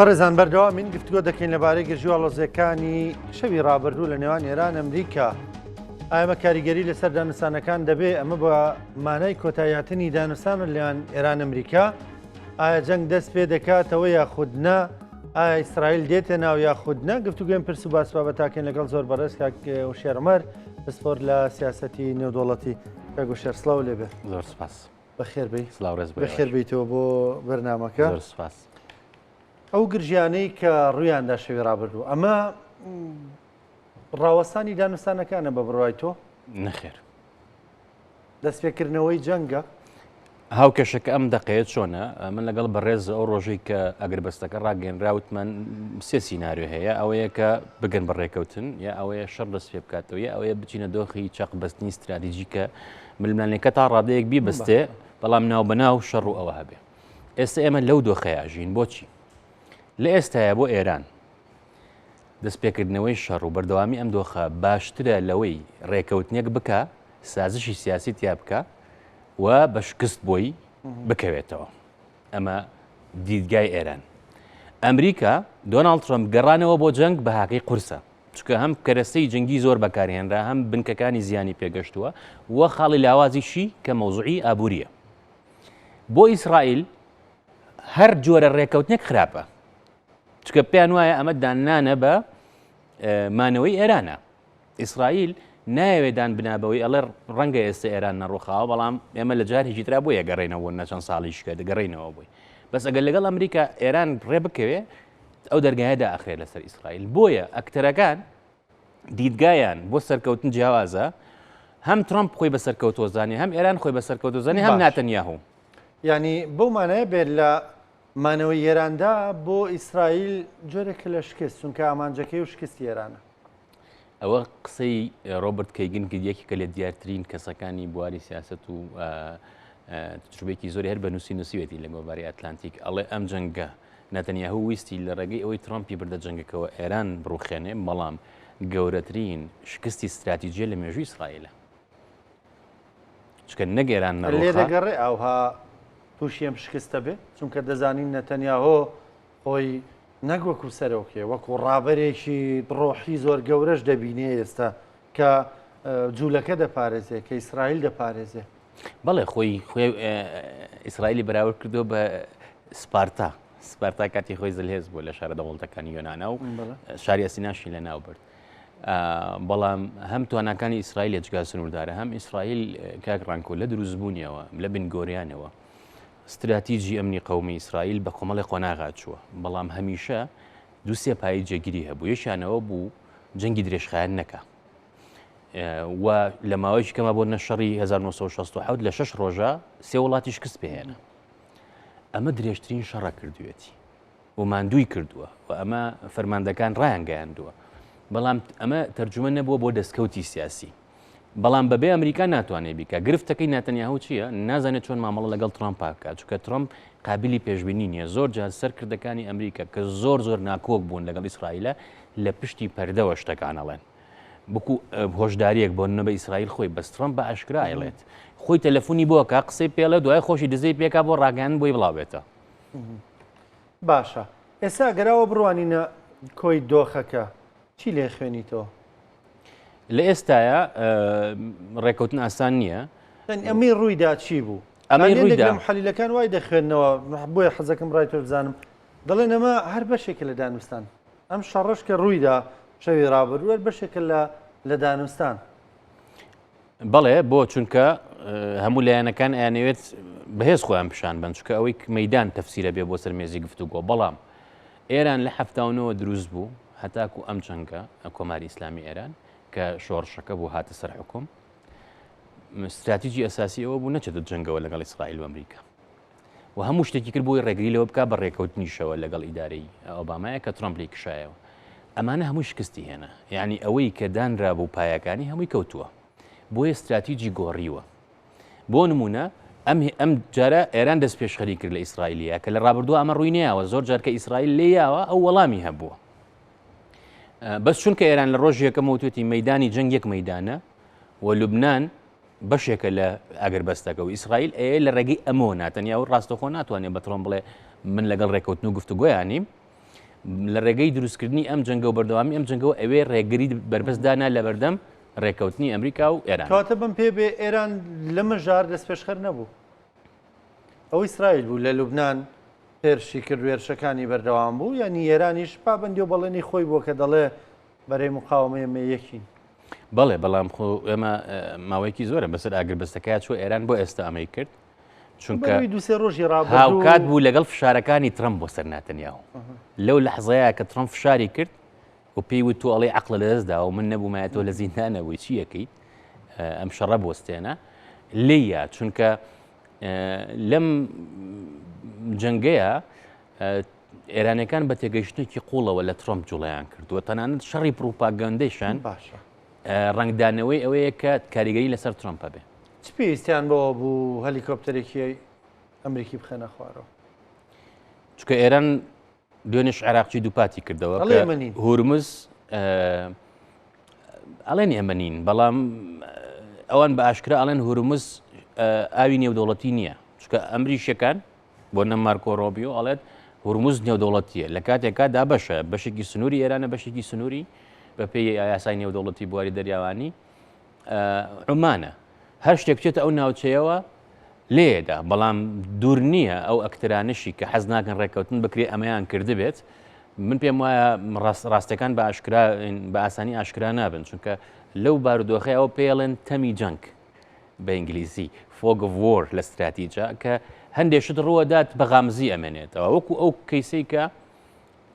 پەرێزان بەردەوامین گفتگۆ دەکەین لەبارەی گرژی هەڵۆزیەکانی شەوی ڕابردوو لە نێوان ئێران ئەمریکا. ئایا کاریگەری لەسەر دانوستانەکان دەبێ ئەمە بە مانای کۆتاییاتنی دانوستان لەوان ئێران ئەمریکا؟ ئایا جەنگ دەست پێ دەکاتەوە یاخودنا؟ ئایا ئیسرائیل دێتە ناو یاخودنا؟ گفتوگوێن پرس و باس بابەتاکەین لەگەڵ زۆر بەڕێز کاک وشێر عومەر پسپۆر لە سیاسەتی نێودوڵەتی. کاک وشێر سڵاو لێبێ. زۆر سپاس. بەخێر بێی. سڵاو ڕێز بێ. بەخێر بیتەوە بۆ بەرنامەکە. زۆر سپاس. ئەو گرژیانەی کە ڕوویاندا شەوی ڕابردوو ئەمە ڕاوەستانی دانوستانەکانە بە بڕوای تۆ؟ نەخێر. دەستپێکردنەوەی جەنگە؟ هاوکێشەکە ئەم دەقەیەت چۆنە؟ من لەگەڵ بەڕێز ئەو ڕۆژەی کە ئەگربەستەکە ڕاگەێنراوتمان سێ سیناریۆ هەیە، ئەوەیە کە بگەن بەڕێکەوتن، یا ئەوەیە شەڕ دەست پێ بکاتەوە، یا ئەوەیە بچینە دۆخی چاقبەستنی استراتیژیکە ململانێکە تا ڕادەیەک بیبەستێ بەڵام ناوبەناو شەڕ و ئەوە هەبێ. ئێستا ئێمە لەو دۆخەیەژین بۆچی؟ لە ئێستاە بۆ ئێران دەستپێکردنەوەی شەڕ و بەردەوامی ئەم دۆخە باشترە لەوەی ڕێکەوتنێک بکە، سازشی سیاسی تیا بکە و بە شکست بۆی بکەوێتەوە. ئەمە دیدگای ئێران. ئەمریکا دۆناڵد ترۆمپ گەڕانەوە بۆ جەنگ بە هاقی قورسە، چکە هەم کەرەستەی جەنگی زۆر بەکارهێنرا، هەم بنکەکانی زیانی پێگەشتووە وە خاڵی لاوازیشی کە مەوزوعی ئابوووریە. بۆ ئیسرائیل هەر جۆرە ڕێکەوتنێک خراپە، چکە پێیان وایە ئەمە دانانە بە مانەوەی ئێرانە. ئیسرائیل نایەوێت دان بنابەوەی ئەڵێ ڕەنگە ئێستا ئێران نەڕووخاوە، بەڵام ئێمە لە جارێکی ترا بۆ یەگەڕێنەوە نەچەند ساڵیشکە دەگەڕێنەوە بووی. بەس ئەگەر لەگەڵ ئەمریکا ئێران ڕێ بکەوێ ئەو دەرگایەدا ئەخرێت لەسەر ئیسرائیل. بۆیە ئەکتەرەکان دیدگایان بۆ سەرکەوتن جیاوازە، هەم ترۆمپ خۆی بە سەرکەوتۆزانانی، هەم ئێران خۆی بە سەرکەوتۆزانانی، هەم ناتەنیاهوو. ینی بەو مانایە بێت لە مانەوەی ئێراندا بۆ ئیسرائیل جۆرێکە لە شکست، چونکە ئامانجەکەی و شکستی ئێرانە. ئەوە قسەی ڕۆبرت کەیگن کرد، یەکێکە لە دیارترین کەسەکانی بواری سیاست و تجربەیەکی زۆری هەر بە نووسیوێتی لە گۆڤاری ئەتلانتیک. ئەڵێ ئەم جەنگە نەتەنیاهوو ویستی لە ڕێگەی ئەوەی ترۆمپی بردە جەنگەکەەوە ئێران بڕوخێنێ، بەڵام گەورەترین شکستی استراتیژیە لە مێژووی ئیسرائیلە، چکە نەک ئێران لێ دەگەڕێ ئەوها تووشی ئەم شکستە بێ، چونکە دەزانین نەتەنیاهۆ خۆی نەک وەکو سەرۆکێ، وەکو ڕابەرێکی ڕۆحی زۆر گەورەش دەبینێ ئێستا کە جوولەکە دەپارێزێ، کە ئیسرائیل دەپارێزێ. بەڵێ خۆی ئیسرائیلی بەراورد کردو بە سپارتا کاتی خۆی زلهێز بوو لە شارە دەوڵەتەکانی یۆنانا و شاری ئەسیناشی لە ناو برد. بەڵام هەم تواناکانی ئیسرائیل جگا سنووردارە، هەم ئیسرائیل کاک ڕانکۆ لە دروستبوونیەوە لە بنگۆریانەوە استراتیژی ئەمنی قەومی ئیسرائیل بە کۆمەڵی قۆناغات چووە، بەڵام هەمیشە دووسێ پایی جێگیری هەبوو. یەکیانەوە بوو جەنگی درێژخایەن نەکە و لە ماوەیەکی کەمە بۆ نەشەڕی 1967 لە 6 ڕۆژە سێ وڵاتی شکست پێهێنا. ئەمە درێژترین شەڕە کردوێتی و ماندووی کردووە و ئەمە فەرماندەکان ڕایان گەیاندووە، بەڵام ئەمە تەرجمە نەبووە بۆ دەستکەوتی سیاسی. بەڵام بەبێ ئەمریکا ناتوانێت بیکە. گرفتەکەی ناتەنیاهو چییە؟ نازانێت چۆن مامەڵە لەگەڵ ترۆمپ بکات، چونکە ترۆمپ قابلی پێشبینی نییە. زۆر جار سەرکردەکانی ئەمریکا کە زۆر ناکۆک بوون لەگەڵ ئیسرائیلە لە پشتی پەردەوە شتەکان ئەڵێن، بکو هۆشداریەک بۆ نە بە ئیسرائیل خۆی بەس ترۆمپ بە ئاشکرا ئەڵێت، خۆی تەلەفۆنی بۆ کە قسەی پێڵێ دوای خۆشی دزەی پێکا بۆ ڕاگەیاندن بۆی بڵاوێتە. باشە، ئێستا گەراوە بڕوانینە کۆی دۆخەکە چی لێ خوێنیتەوە؟ لە ئێستاە ڕێکەوتن ئاسان نییە. ئەمی ڕوویدا چی بوو؟ ئەمە ڕوویدا محەلیلەکان وای دەخوێنەوە، بۆیە حەزەکەم ڕای تۆ بزانم. دەڵێن ئەمە هەر بەشێکە لە دانوستان، ئەم شەڕەش کە ڕوویدا شەوی ڕابردووە بەشێکە لە دانوستان. بەڵێ بۆ چونکە هەموو لایەنەکان ئەیانەوێت بەهێز خۆیان پیشان بن، چونکە ئەوەی مەیدان تەفسیرە بێ بۆ سەرمێزی گفتوگۆ. بەڵام ئێران لە 1970 دروست بوو هەتاکو ئەم جەنگە کۆماری ئیسلامی ئێران کە شۆڕشەکە بۆ هاتە سەر حکوم، استراتیژی ئەساسی ئەوە بوو نەچێتە جەنگەوە لەگەڵ ئیسرائیل و ئەمریکا و هەموو شتێکی کرد بۆی ڕێگری لەوە بکە بە ڕێکەوتنیشەوە لەگەڵ ئیدارەی ئۆبامایە کە ترۆمپ لی کشایەوە. ئەمانە هەمووی شکستی هێنا، یعنی ئەوەی کە دانرا بوو پایەکانی هەمووی کەوتووە، بۆیە استراتیژی گۆڕیوە. بۆ نمونە ئەم جارە ئێران دەست پێشخەری کرد لە ئیسرائیلیا کە لە ڕابردووە ئەمە ڕووی نەیەوە، زۆر جار کە ئیسرائیل لێیاوە ئەو وەڵامی هەبووە. بەس چونکە ئێران لە ڕۆژ یەکەم وتوێتی مەیدانی جەنگ یەک مەیدانە و لوبنان بەشێکە لە ئەگەربەستەکە و ئیسرائیل ئەیە لە ڕێگەی ئەمەوە ناتەنیا و ڕاستەخۆ ناتوانێت بە ترۆمپ بڵێ من لەگەڵ ڕێکەوتن و گفتوگۆیانیم، لە ڕێگەی دروستکردنی ئەم جەنگە و بەردەوامی ئەم جەنگەوە ئەوێ ڕێگری بەربەستدانا لە بەردەم ڕێکەوتنی ئەمریکا و ئێران. کاتە بم پێ بێ ئێران لەمە ژار دەست پێشخەر نەبوو. ئەو ئیسرائیل بوو لە لوبناان هێرشی کرد وێرشەکانی بەردەوام بوو یعنی ئێرانیش پابندی و بەڵێنی خۆی بووە کە دەڵێ بەرەی مقاومەیە یەکین. بەڵێ بەڵام خۆ ئێمە ماوەیەکی زۆرە بەسەر ئاگربەستەکە چۆ ئێران بۆ ئێستا ئەمەی کرد چونکە دوسێ ڕۆژی ڕابردوو هاوکات بوو لەگەڵ فشارەکانی ترەمپ بۆ سەر ناتەنیاهو لەو لەحزەیە کە ترەمپ فشاری کرد و پێی وت تۆ ئەڵێ عەقڵە لەدەستدا و من نەبوومایە تۆ لە زیندانەوەی چی یەکەیت ئەم شەڕە بوەستێنە لێیە چونکە لەم جەنگەیە ئێرانەکان بە تێگەیشتێکی قوڵەوە لە ترۆمپ جوڵیان کردووە تەنانەت شەڕی پروپاگەندەیشان ڕنگدانەوەی ئەوەیە کە کاریگەری لەسەر ترۆمپە بێ. چ پێویستیان بەوە بوو هەلیکۆپتەرێکی ئەمریکی بخەنە خوارەوە؟ چونکە ئێران دوێنێش عێراقچی دووپاتی کردەوە هورمز ئەڵێن ئێمە نین بەڵام ئەوان بە ئاشکرا ئەڵێن هورمز ئاوی نێودەوڵەتی نییە چونکە ئەمریشیەکان بۆ نە مارکۆ ڕۆبیۆ ئەڵێت هورمز نێودەوڵەتیە لە کاتێکا دا بەشە بەشێکی سنووری ئێرانە بەشێکی سنووری بە پێی یاسای نێودەوڵەتی بواری دەریاوانی عمانە هەر شتێک بچێتە ئەو ناوچەیەوە لێدا بەڵام دوور نییە ئەو ئەکترانشی کە حەز ناکەن ڕێکەوتن بکرێ ئەمەیان کردبێت من پێم وایە ڕاستەکان بە ئاسانی ئاشکرا نابن چونکە لەو بارودۆخی ئەوە پێڵێن تەمی جەنگ بە ئینگلیزی فۆگ ئۆف وۆر لە استراتیجا کە هەندێشت ڕوەدات بە غامزی ئەمێنێتەوە وەکو ئەو کەیسەی کە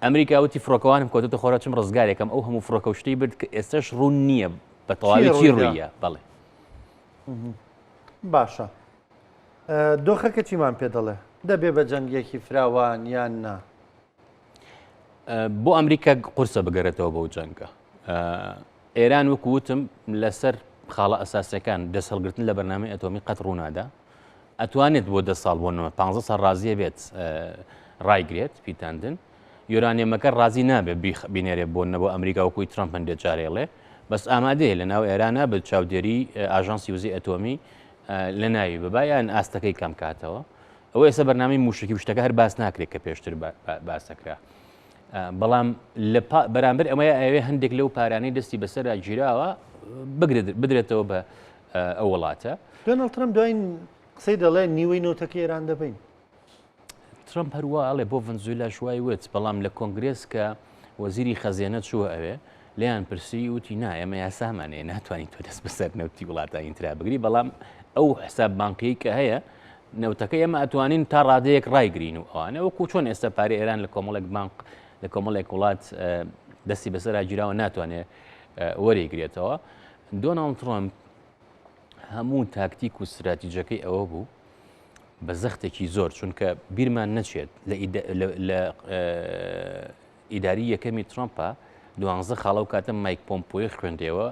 ئەمریکا وتی فڕۆکەوانم کۆتە خۆرا چم ڕزگارێکم ئەو هەموو فڕۆکەوشتەی برد کە ئێستش ڕوون نییە بە تەواوی ڕوویە بەڵێ باشە دۆخەکە چیمان پێ دەڵێ دەبێ بە جەنگێکی فراوان یان نا بۆ ئەمریکا قورسە بگەرێتەوە بەو جەنگە ئێران وەکو وتم لەسەر خاڵە ئەساسیەکان دەسەڵگرتن لە بەرنامەی ئەتۆمی قەت ڕوونادا ئەتوانێت بۆ 10 ساڵ بۆ 15 ساڵ ڕازیە بێت ڕایگرێت پیتاندن یۆرانیەمەکە ڕازی نابێت بینێرێ بۆ نەبوو ئەمریکا وەکوی ترەمپ هەندێک جارێڵێ بەس ئامادەیە لە ناو ئێرانە بە چاودێری ئاژانسی وزەی ئەتۆمی لە ناوی ببایان ئاستەکەی کەم کاتەوە ئەوە ئێستا بەرنامەی موشکی وشتەکە هەر باس ناکرێت کە پێشتر باسەکرا بەڵام بەرامبەر ئەمەیە ئەوێ هەندێک لەو پارانەی دەستی بەسەر گیراوە بدرێتەوە بە ئەو وڵاتە دۆناڵد ترەمپ دوایین قسەی دەڵێ نیوەی نۆتەکەی ئێران دەبین ترەمپ هەروە ئەڵێ بۆ ڤەنزوێلا شوای وت بەڵام لە کۆنگرێس کە وەزیری خەزیێنە چووە ئەوێ لیان پرسی وتی نا ئێمە یاسامانەیە ناتوانین تۆ دەست بەسەر نەوتی وڵاتانی ترا بگری بەڵام ئەو حساب بانقی کە هەیە نەوتەکە ئێمە ئەتوانین تا ڕادەیەک ڕایگرین و ئەوانە وەکو چۆن ئێستا پارەی ئێران لە کۆمەڵێک بانق لە کۆمەڵێک وڵات دەستی بەسەر گیراوە ناتوانێت وەرەگرێتەوە دۆناڵد ترۆمپ هەموو تاکتیک و استراتیجەکەی ئەوە بوو بە زەختێکی زۆر چونکە بیرمان نەچێت لە ئیداری یەکەمی ترۆمپە 12 خاڵە و کاتە مایک پۆمپۆی خوێندەوە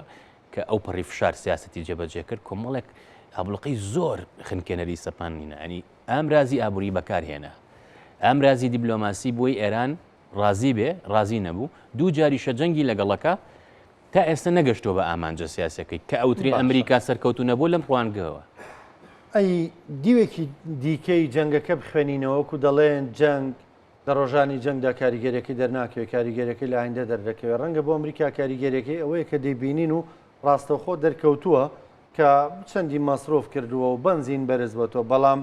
کە ئەو پەڕی فشار سیاسەتی جێبەجێ کرد کۆمەڵێک هەبڵقی زۆر خنکێنەری سەپانینە ئەنی ئەم رازی ئابووری بەکارهێنا ئەم رازی دیبلۆماسی بۆی ئێران ڕازی بێ ڕازی نەبوو دوو جاریشە جەنگی لەگەڵەکە تا ئێستا نەگەشتەوە بە ئامانجە سیاسەکەی کە ئەوتری ئەمریکا سەرکەوتو نەبوو لەم ڕوانگەوە ئەی دیوێکی دیکەی جەنگەکە بخوێنینەوەکو دەڵێن جەنگ لە ڕۆژانی جەنگدا کاریگەرەکەی دەرناکەوێت کاریگەرەکەی لە ئایندە دەردەکەوێت ڕەنگە بۆ ئەمریکا کاریگەرەکەی ئەوەیە کە دەیبینین و ڕاستەوخۆ دەرکەوتووە کە چەندی مەسرۆف کردووە و بنزین بەرز بۆتەوە بەڵام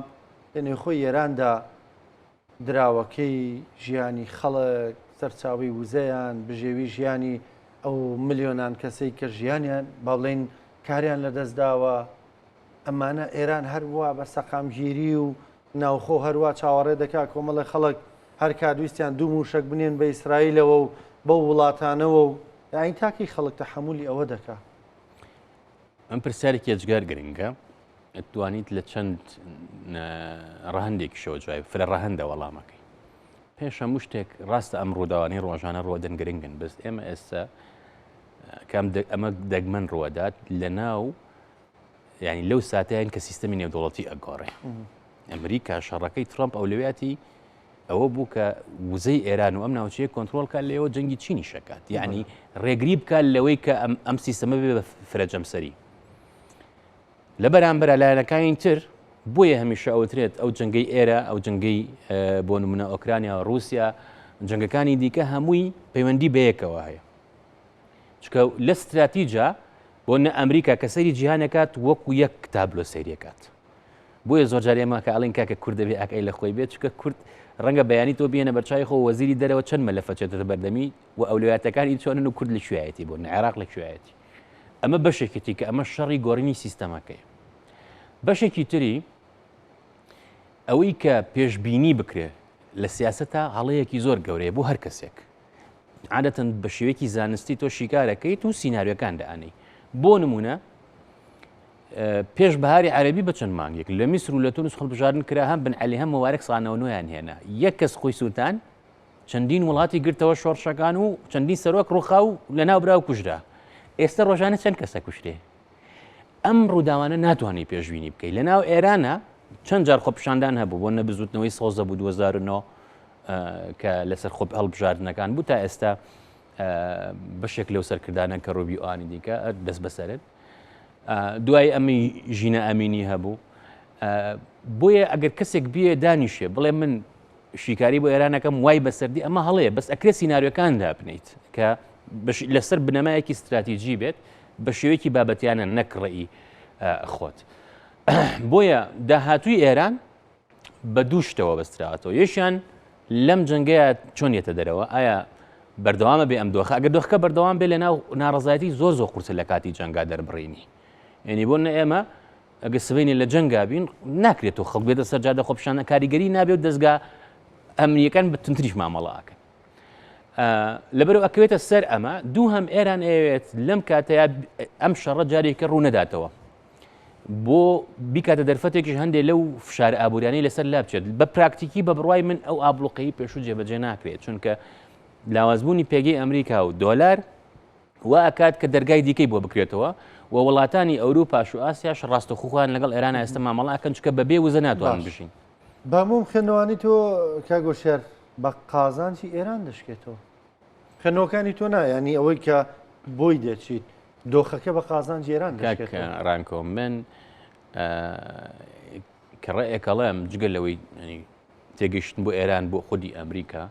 لەنێ خۆی ئێراندا دراوەکەی ژیانی خەڵک سەرچاوی وزەیان بژێوی ژیانی ئەو ملیۆنان کەسەی کە ژیانیان باڵێن کاریان لەدەستداوە ئەمانە ئێران هەروە بە سەقامگیری و ناوخۆ هەروە چاوەڕێ دەکات کۆمەڵی خەڵک هەر کادویستیان دوو موشک بنێن بە ئیسرائیلەوە و بەو وڵاتانەوە و ئاین تاکی خەڵک تەحمولی ئەوە دەکات ئەم پرسیارێکی ئەجگار گرنگە ئەتوانیت لە چەند ڕەهەندێکی شەوە جوای فرە ڕەهەندە وەڵامەکەی پێش هەموو شتێک ڕاستە ئەم ڕووداوانی ڕۆژانە ڕۆدەن گرنگن بەس ئێمە ئێستا ئەمە دەگمەن ڕوەدات لە ناو ینی لەو ساتیان کە سیستەمی نێودوڵەتی ئەگۆڕێ ئەمریکا شەڕەکەی ترۆمپ ئەو لەوێتی ئەوە بوو کە وزەی ئێران و ئەم ناوچەیە کۆنتترۆلکە لەوە جەنگی چینی شکات یعنی ڕێگری بکات لەوەی کە ئەم سیستەمە بێ بە فرەجەمسەری لە بەرامبەر لایەنەکانی تر بۆیە هەمیشە ئەوترێت ئەو جەنگەی ئێرە ئەو جەنگەی بۆ نمونە ئۆکرانیا و رووسیا جەنگەکانی دیکە هەمووی پەیوەندی بەیەکەوە هەیە چکە لە استراتیجا بۆ نە ئەمریکا کە سەیری جیهانەکات وەکو یەک تابلۆ سەیرەکات بۆیە زۆر جار ئێمە کە ئەڵێن کاکە کورد دەبێ ئەکەی لە خۆی بێت چکە کورد ڕەنگە بەیانی تۆ بێنە بەرچای خۆ وەزیری دەرەوە چەند مەلەفە چێتە بەردەمی و ئەولویاتەکانی چۆنن و کورد لە کوێیەتی بۆ عێراق لە کوێیەتی ئەمە بەشێکێتی کە ئەمە شەڕی گۆڕینی سیستەمەکەی بەشێکی تری ئەوەی کە پێشبینی بکرێ لە سیاسەتا هەڵەیەکی زۆر گەورەیە بۆ هەر کەسێک عادەتەن بە شێوەیەکی زانستی تۆ شیکارەکەیت و سیناریۆکان دەئانەی بۆ نمونە پێش بەهاری عەرەبی بە چەند مانگێک لە میسر و لە تونس هەڵبژاردن کرا هەم بن عەلی هەم مەوارەک سانەوەنۆیان هێنا یەک کەس خۆی سووتان چەندین وڵاتی گرتەوە شۆڕشەکان و چەندین سەرۆک ڕووخا و لەناو براو کوژرا ئێستا ڕۆژانە چەند کەسە کوشتێ ئەم ڕووداوانە ناتوانانی پێشبینی بکەیت لەناو ئێرانە چەند جار خۆپیشاندان هەبوو بۆ نەبزوتنەوەی سۆزە بوو 2009 کە لەسەر خۆپ هەڵبژاردنەکان بوو تا ئێستا بەشێک لەو سەرکردانە کە ڕۆبی ئەوانی دیکە دەست بەسەرت دوای ئەمی ژینە ئەمینی هەبوو بۆیە ئەگەر کەسێک بیە دانیشێ بڵێ من شیکاری بۆ ئێرانەکەم وای بەسەردی ئەمە هەڵەیە بەس ئەکرێ سیناریۆکان دابنیت کە لەسەر بنەمایەکی استراتیژی بێت بە شێوەیەکی بابەتیانە نەکڕئی خۆت بۆیە داهاتووی ئێران بە دوو شتەوە بەستراوەتەوە یەشیان لەم جەنگەیە چۆنیێتە دەرەوە ئایا بەردەوامە بێ ئەم دۆخە ئەگەر دۆخەکە بەردەوام بێ لە ناو ناڕەزایەتی زۆر قورسە لە کاتی جەنگا دەربڕینی یعنی بۆ نە ئێمە ئەگە سبەینی لە جەنگا بین ناکرێتەوە خەڵک بێتە سەرجادە خۆپیشانە کاریگەری نابێت و دەستگا ئەمنیەکان بە تونتریش مامەڵاکەن لەبەرەوە ئەکەوێتە سەر ئەمە دوو هەم ئێران ئەوێت لەم کاتەیە ئەم شەڕە جارێکە ڕوو نەداتەوە بۆ بیکاتە دەرفەتێکیش هەندێک لەو فشار ئابوووریانەی لەسەر لا بچێت بە پراکتیکی بە بڕوای من ئەو ئابلوقەی پێشوو جێبەجێ ناکرێت چونکە لاوازبوونی پێگەی ئەمریکا و دۆلار وا ئەکات کە دەرگای دیکەی بۆ بکرێتەوە و وڵاتانی ئەوروپاش و ئاسیاش ڕاستەخوخوان لەگەڵ ئێران ئێستا مامەڵاکەن چکە بەبێ وزە ناتوانن بشین بەموم خوێندنەوانی تۆ کاگۆشێر بە قازانجی ئێران دەشکێتەوە خوێندنەوەکانی تۆ نایانی ئەوەی کە بۆی دەچیت دۆخەکە بە قازانجی ئێران دەشکێتەوە ڕانکۆ من کە ڕێئێکەڵێم جگەل لەوەی تێگەیشتن بۆ ئێران بۆ خودی ئەمریکا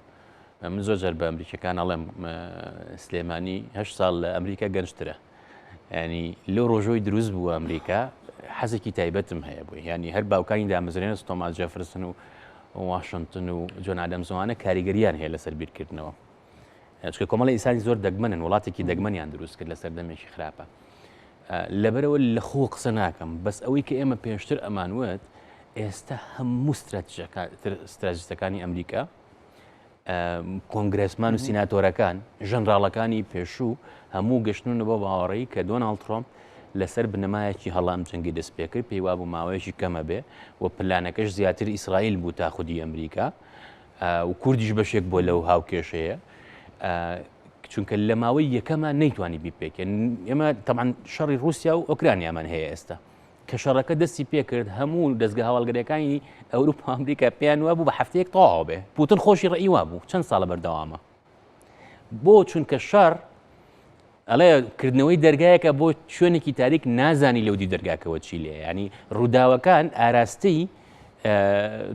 من زۆر جار بە ئەمریکەکان ئەڵێم سلێمانی 8 ساڵ لە ئەمریکا گەنجترە ینی لەو ڕۆژۆی دروست بوو ئەمریکا حەزێکی تایبەتم هەیە بووی ینی هەر باوکانی دامەزرێنە تۆماس جەفرسن و واشنگتن و جۆن ئادەمزوانە کاریگەریان هەیە لەسەر بیرکردنەوە چکە کۆمەڵی ئیسانی زۆر دەگمەنن وڵاتێکی دەگمەنیان دروست کرد لەسەر دەمێکی خراپە لەبەرەوە لە خۆ قسە ناکەم بەس ئەوەی کە ئێمە پێشتر ئەمانوت ئێستا هەموو استراتیژیستەکانی ئەمریکا کۆنگرسمان و سیناتۆرەکان ژەنراڵەکانی پێشوو هەموو گەشتنونە بۆ باوەڕێی کە دۆناڵد ترۆمپ لەسەر بنەمایەکی هەڵام جەنگی دەست پێ کرد پێی وابوو ماوەیەکی کەمە بێ و پلانەکەش زیاتر ئیسرائیل بوو تا خودی ئەمریکا و کوردیش بەشێک بۆ لەو هاوکێشەیە چونکە لە ماوەی یەکەمە نەیتوانی بیپێکێن ئێمە تەمان شەڕی رووسیا و ئۆکرانیامان هەیە ئێستا کە شەڕەکە دەستی پێکرد هەموو دەستگا هەواڵگەریەکانی ئەوروپا ئەمریکا پێیان وابوو بە هەفتەیەک تەواو بێ پوتن خۆشی ڕێی وابوو چەند ساڵە بەردەوامە بۆ چونکە شەڕ ئەڵێ کردنەوەی دەرگایەکە بۆ شوێنێکی تاریک نازانی لەودی دەرگاکەوە چی لێ ینی ڕووداوەکان ئاراستەی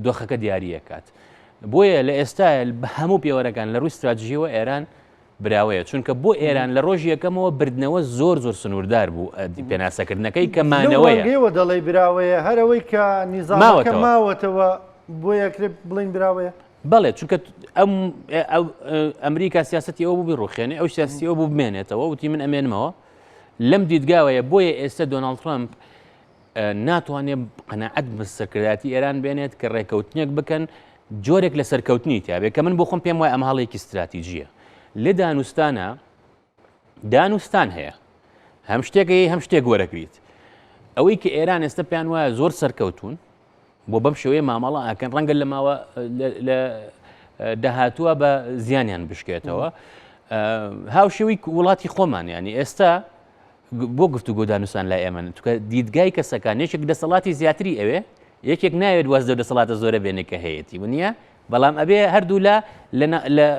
دۆخەکە دیاریەکات بۆیە لە ئێستا بە هەموو پێوەرەکان لە ڕووی استراتژیەوە ئێران براوەیە چونکە بۆ ئێران لە ڕۆژی یەکەمەوە بردنەوە زۆر سنووردار بوو پێناسەکردنەکەی کە مانەوەیە دەڵێ براوەیە هەرەوەی کە نیزامەکە ماوەتەوە بۆ یەکرێ بڵین براوەیە بەڵێ چونکە ئەمریکا سیاسەتی ئەوە بوو ڕوخێنێ ئەو سیاسی ئەو بوو بمێنێتەوە وتی من ئەمێنمەوە لەم دیدگاوەیە بۆیە ئێستا دۆناڵد ترامپ ناتوانێت قەناعەت بە سەرکردایەتی ئێران بێنێت کە ڕێکەوتنێک بکەن جۆرێک لە سەرکەوتنی تیاابێت کە من بۆ خۆم پێم وایە ئەمە هەڵێکی استراتیژیە لێ دانوستان هەیە هەم شتێکی هەم شتێک وەرەگریت ئەوەی کە ئێران ئێستا پێیان وایە زۆر سەرکەوتون بۆ بەم شێوەیە مامەڵە ئاکەن ڕەنگە لە ماوە لە داهاتووە بە زیانیان بشکێتەوە هاوشێوەی وڵاتی خۆمان ینی ئێستا بۆ گفتوگۆ دانوستان لای ئێمە چونکە دیدگای کەسەکان یەکێک دەسەڵاتی زیاتری ئەوێ یەکێک ناوێت وەزدە دەسەڵاتە زۆرە بێنێ کە هەیەی ونیە بەڵام ئەبێ هەردوو لە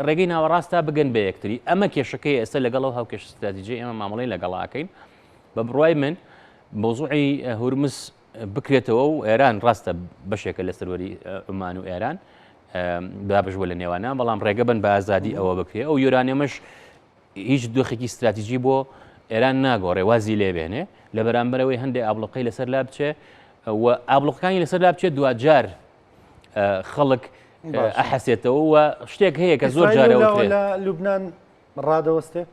ڕێگەی ناوەڕاستە بگەن بە یەکتری ئەمە کێشەکەی ئێستا لەگەڵ هاوکێش استراتیژی ئێمە مامەڵەی لەگەڵاکەین بە بڕوای من مۆزوعی هورمز بکرێتەوە و ئێران ڕاستە بەشێکە لە سەروەری عمان و ئێران دابش بۆ لە نێوانە بەڵام ڕێگەبن بە ئازادی ئەوە بکرێ ئەو یورانیەمەش هیچ دۆخێکی استراتیژی بۆ ئێران ناگۆڕێ وازی لێبێنێ لە بەرامبەرەوەی هەندێک ئابلوقەی لەسەر لا بچێ و ئابلوقەکانی لەسەر لا بچێت دوجار خەڵک ئەحەسێتەوە و شتێک هەیە کە زۆر جارەوە لە لوبنان ڕادەوەستێ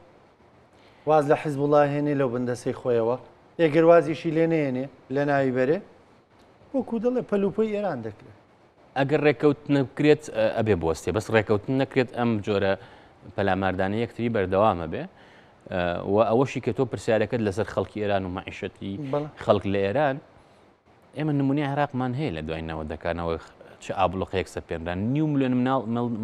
واز لە حیزب الله هێنێ لەو بەندەسەی خۆیەوە ئێگەر وازیشی لێ نێنێ لە ناوی بەرێ وەکو دەڵێ پەلوپەی ئێران دەکرێت ئەگەر ڕێککەوت نەکرێت ئەبێ بۆستێ بەس ڕێککەوت نەکرێت ئەم جۆرە پەلاماردانە یەکتری بەردەوامە بێ و ئەوەشی کە تۆ پرسیارەکەت لەسەر خەڵکی ئێران و مەعیشەتی خەڵک لە ئێران ئێمە نمونی عێراقمان هەیە لە دوای نەوەدەکانەوە چ ئابلوقەیەک سەپێنران نیو ملیۆن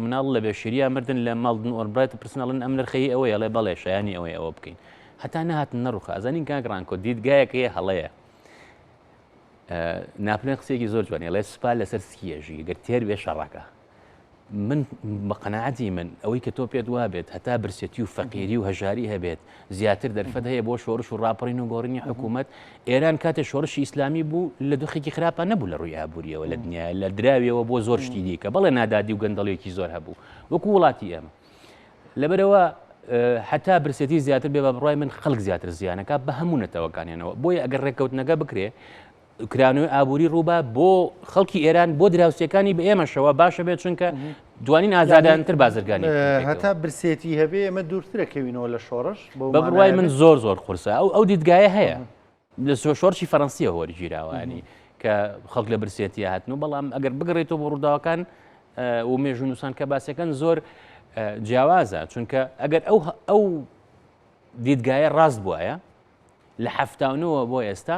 مناڵ لە بێشێریە مردن لە ماڵدن ئۆربرایت پرسنەڵن ئەم نرخەی ئەوەیە لێ بەڵێ شایانی ئەوەی ئەوە بکەین هەتا نەهاتن نەڕوخە ئەزانین کاگڕانکۆ دیدگایەک هەیە هەڵەیە ناپلێن قسێکی زۆر جوانێ لێ سوپا لەسەر سکیەژی گەر تێر بێ شەڕەکە من بە قەنەعەتی من ئەوەی کە تۆ پێت وا بێت هەتا برسێتی و فەقیری و هەژاری هەبێت زیاتر دەرفەت هەیە بۆ شۆڕش و ڕاپەڕین و گۆڕینی حکوومەت ئێران کاتێ شۆڕشی ئیسلامی بوو لە دۆخێکی خراپە نەبوو لە ڕووی ئابوووریەوە لە دنیا لە دراویەوە بۆ زۆر شتی دیکە بەڵێ نادادی و گەندەڵێکی زۆر هەبوو وەکو وڵاتی ئێمە لەبەرەوە حتا برسێتی زیاتر بێ بە بڕای من خەڵک زیاتر زیانەکە بە هەموو نەتەوەکانیانەوە بۆیە ئەگەر ڕێککەوتنەکە بکرێ کرانەوەی ئابووری ڕووبە بۆ خەڵکی ئێران بۆ دراوسەکانی بە ئێمەشەوە باشە بێت چونکە دوانین ئازادانتر بازرگانی هەتا برسێتی هەبێ ئەمە دوورترەکەوینەوە لە شۆڕش بە بڕوای من زۆر قورسە ئەو دیدگایە هەیە لە شۆڕشی فەڕەنسیە وەرگیراوانی کە خەڵک لە برسێتی هاتن و بەڵام ئەگەر بگڕێتەوە بۆ ڕووداوەکان و مێژوو نووسان کە باسەکەن زۆر جیاوازە چونکە ئەگەر ئەو دیدگایە ڕاست بووایە لە هەفتاونەوە بۆ ئێستا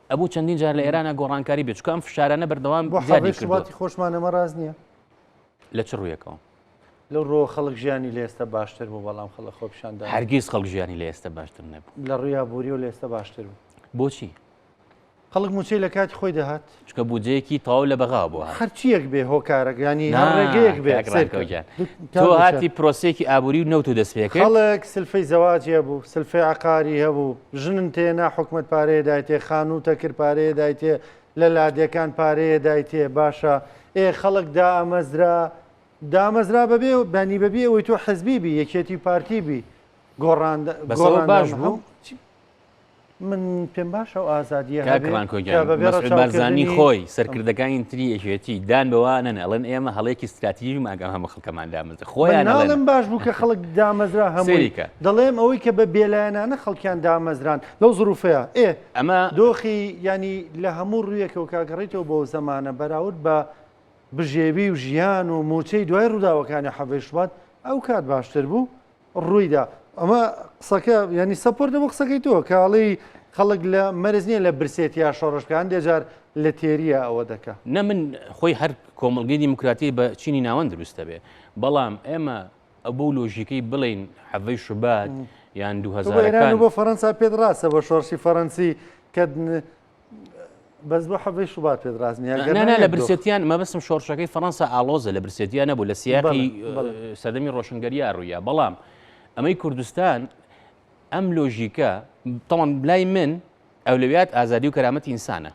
ئەبوو چەندین جار لە ئێرانە گۆڕانکاری بێت چکە ئەم فشارانە بەردەوام زیادی کردوەتی خۆشمانەمە ڕاز نییە لە چ ڕوویەکەەوە لەو ڕۆ خەڵک ژیانی لە ئێستا باشتر بوو بەڵام خەڵک خۆپشاندا هەرگیز خەڵک ژیانی لە ئێستا باشتر نەبوو لە ڕووی ئابووری و لە ئێستا باشتر بوو بۆچی خەڵک موچەی لە کاتی خۆی دەهات چکە بودجەیەکی تەواو لە بەغا بووە هەرچیەک بێ هۆکارێک ینی ڕێگەیەک بێ تۆ هاتی پرۆسێکی ئابووری و نەوت و دەستپێکرد خەڵک سلفەی زەواجی هەبوو سلفەی عقاری هەبوو ژنن تێنا حکومت پارەیە دایتێ خانووتە کرد پارەیە دایتێ لە لادەکان پارەیە دایتێ باشە خەڵک دامەزرا بەبێ بانی بەبێ ئەوەی تۆ حەزبی بی یەکێتی پارتی بی گۆڕان باش بوو من پێم باشە و ئازادیە بارزانانی خۆی سەرکردەکانی تری یەکێتی دان بەوانن ئەڵەن ئێمە هەڵەیەکی استراتیژی ماگەم هەمە خەڵکەمان دامەزە خۆیان ناڵم باش بوو کە خەڵک دامەزرا هەموویکە دەڵێم ئەوەی کە بە بێلایەنانە خەڵکیان دامەزران لەو زروفەیە ئەمە دۆخی ینی لە هەموو ڕوویەکەوە کاگەڕێتەوە بۆ زەمانە بەراورد بە بژێوی و ژیان و موچەی دوای ڕووداوەکانی حەڤەی شوات ئەو کات باشتر بوو ڕوویدا ئەمە قسەکە ینی سەپۆرتە بۆ قسەکەی تۆ کاڵی خەڵک لە مەرز نییە لە برسێتی یا شۆڕشکان دێجار لە تێریە ئەوە دەکە نە من خۆی هەر کۆمەڵگەی دیموکراتی بە چینی ناوەند دروستە بێ بەڵام ئێمە ئەو لۆژیکەی بڵین حەڤەی شوبات یان 2000 بۆ فەڕەنسا پێت ڕاستە بە شۆڕشی فەڕەنسی کە بەس بۆ حەڤەی شوبات پێت ڕاست نیە لە برسێتیان مەبەستم شۆڕشەکەی فەڕەنسا ئالۆزە لە برسێتیان نەبوو لە سیاقی سەردەمی ڕۆشنگەریە ڕوویە بەڵام ئەمەی کوردستان ئەم لۆژیکە تەمان بلای من ئەولویات ئازادی و کەرامەتی ئینسانە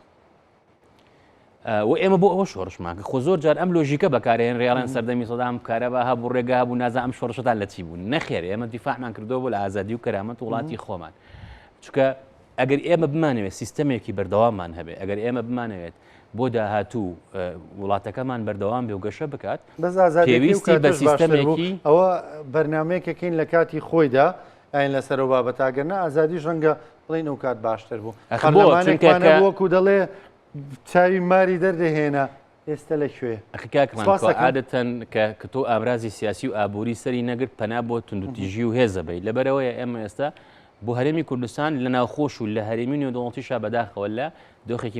و ئێمە بۆ ئەوە شۆڕشماکە خۆ زۆر جار ئەم لۆژیکە بەکارێن ڕێڵەن سەردەمی سەدام کارەبا هەبوو ڕێگا هەبوو نازە ئەم شۆڕشتان لە چی بوون نەخێر ئێمە دیفاعمان کردەوە بۆ لە ئازادی و کەرامەت وڵاتی خۆمان چکە ئەگەر ئێمە بمانەوێت سیستەمێکی بەردەواممان هەبێت ئەگەر ئێمە بمانەوێت بۆ داهاتوو وڵاتەکەمان بەردەوام بێ و گەشە بکات پێویستی بە سیستەمێکی ئەوە بەرنمەیەکەکەین لە کاتی خۆیدا ئاین لەسەر و بابەتاگەرنە ئازادی ژەنگە بڵین ئەو کات باشتر بوو وەکو دەڵێ چاوی ماری دەردەهێنا ئێستا لەکوێ عادەتەن کە تۆ ئامرازی سیاسی و ئابووری سەری نەگرت پەنا بۆ توندوتیژی و هێزەبەی لەبەرەوەی ئێمە ئێستا بۆ هەرێمی کوردستان لە ناوخۆش و لە هەرێمی نێودەوڵەتیشا بەداخەوە لە دۆخێکی